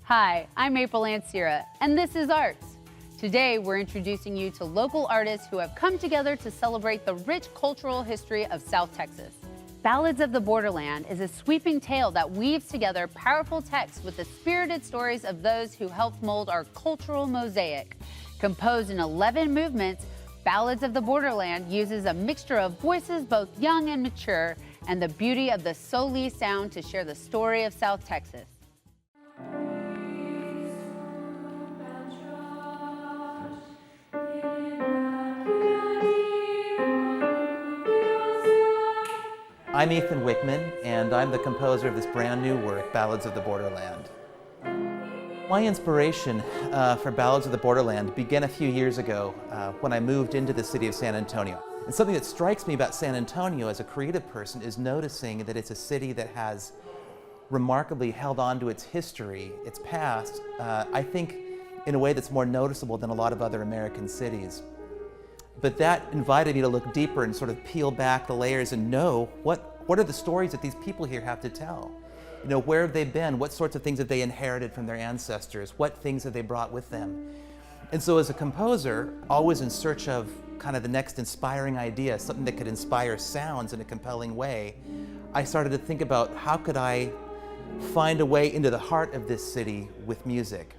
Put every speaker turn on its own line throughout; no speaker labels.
Hi, I'm April Ansira, and this is Arts. Today, we're introducing you to local artists who have come together to celebrate the rich cultural history of South Texas. Ballads of the Borderland is a sweeping tale that weaves together powerful texts with the spirited stories of those who helped mold our cultural mosaic. Composed in 11 movements, Ballads of the Borderland uses a mixture of voices both young and mature and the beauty of the Soli sound to share the story of South Texas.
I'm Ethan Wickman, and I'm the composer of this brand new work, Ballads of the Borderland. My inspiration for Ballads of the Borderland began a few years ago when I moved into the city of San Antonio. And something that strikes me about San Antonio as a creative person is noticing that it's a city that has remarkably held on to its history, its past, I think in a way that's more noticeable than a lot of other American cities. But that invited me to look deeper and sort of peel back the layers and know what are the stories that these people here have to tell. You know, where have they been? What sorts of things have they inherited from their ancestors? What things have they brought with them? And so as a composer, always in search of kind of the next inspiring idea, something that could inspire sounds in a compelling way, I started to think about how could I find a way into the heart of this city with music.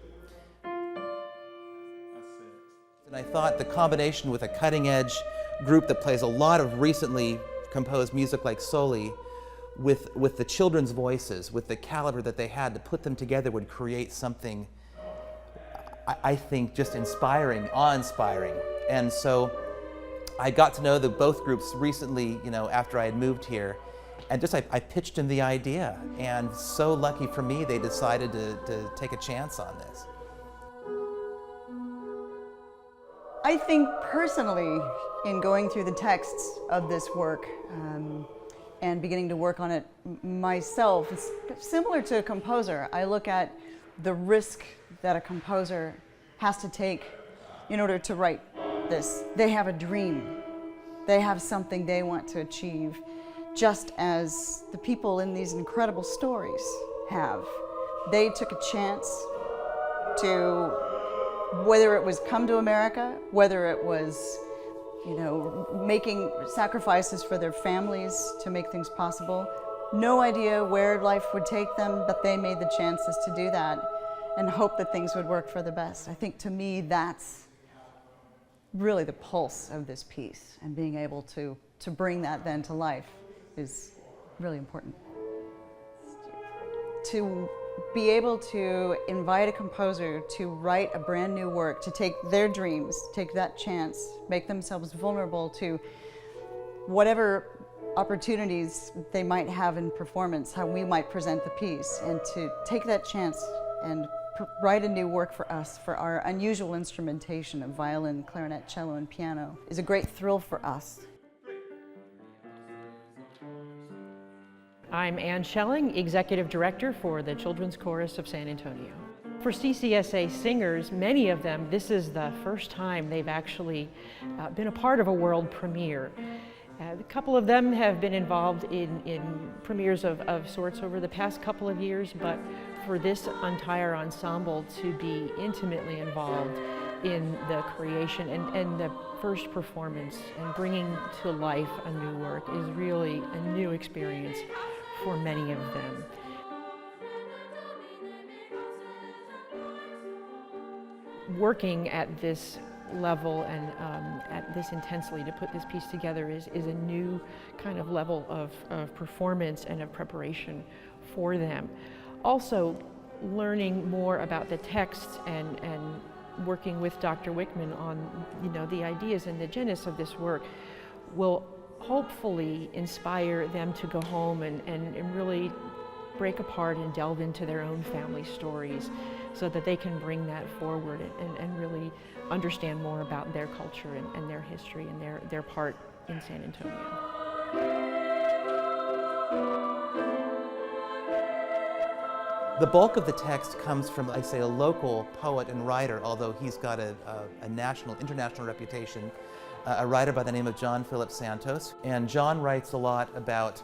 And I thought the combination with a cutting-edge group that plays a lot of recently composed music like Soli, with the children's voices, with the caliber that they had to put them together would create something, I think, just inspiring, awe-inspiring. And so I got to know both groups recently, you know, after I had moved here, and just I pitched them the idea. And so lucky for me, they decided to take a chance on this.
I think personally, in going through the texts of this work and beginning to work on it myself, it's similar to a composer. I look at the risk that a composer has to take in order to write this. They have a dream. They have something they want to achieve, just as the people in these incredible stories have. They took a chance to, whether it was come to America, whether it was, you know, making sacrifices for their families to make things possible. No idea where life would take them, but they made the chances to do that and hope that things would work for the best. I think to me that's really the pulse of this piece, and being able to bring that then to life is really important. To be able to invite a composer to write a brand new work, to take their dreams, take that chance, make themselves vulnerable to whatever opportunities they might have in performance, how we might present the piece, and to take that chance and write a new work for us, for our unusual instrumentation of violin, clarinet, cello, and piano, is a great thrill for us.
I'm Ann Schelling, Executive Director for the Children's Chorus of San Antonio. For CCSA singers, many of them, this is the first time they've actually been a part of a world premiere. A couple of them have been involved in premieres of sorts over the past couple of years, but for this entire ensemble to be intimately involved in the creation and the first performance and bringing to life a new work is really a new experience for many of them. Working at this level and at this intensely to put this piece together is a new kind of level of performance and of preparation for them. Also, learning more about the text and working with Dr. Wickman on, you know, the ideas and the genesis of this work will hopefully inspire them to go home and really break apart and delve into their own family stories so that they can bring that forward and really understand more about their culture and their history and their part in San Antonio.
The bulk of the text comes from, I say, a local poet and writer, although he's got a national, international reputation, a writer by the name of John Philip Santos. And John writes a lot about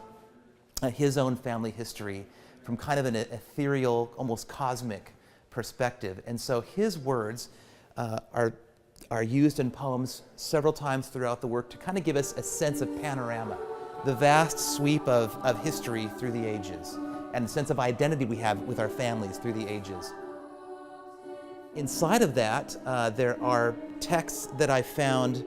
his own family history from kind of an ethereal, almost cosmic perspective. And so his words are used in poems several times throughout the work to kind of give us a sense of panorama, the vast sweep of history through the ages, and the sense of identity we have with our families through the ages. Inside of that, there are texts that I found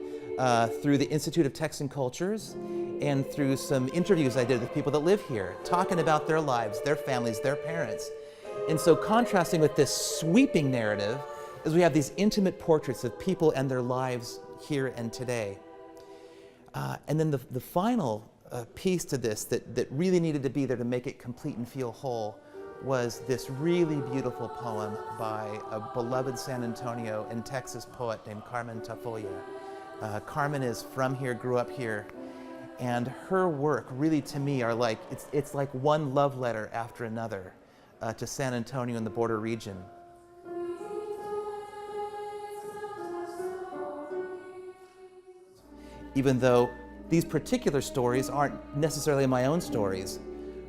through the Institute of Texts and Cultures and through some interviews I did with people that live here, talking about their lives, their families, their parents. And so contrasting with this sweeping narrative is we have these intimate portraits of people and their lives here and today. And then the final piece to this that really needed to be there to make it complete and feel whole was this really beautiful poem by a beloved San Antonio and Texas poet named Carmen Tafolla. Carmen is from here, grew up here, and her work really to me are like, it's like one love letter after another to San Antonio and the border region. Even though these particular stories aren't necessarily my own stories,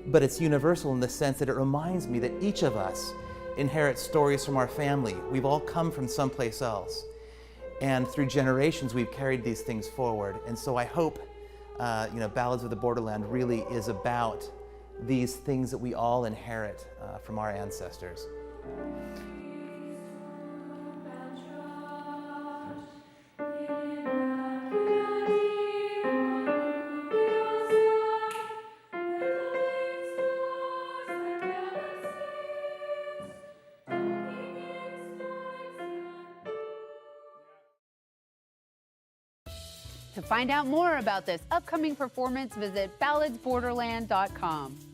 but it's universal in the sense that it reminds me that each of us inherits stories from our family. We've all come from someplace else. And through generations, we've carried these things forward. And so I hope, Ballads of the Borderland really is about these things that we all inherit from our ancestors.
To find out more about this upcoming performance, visit balladsborderland.com.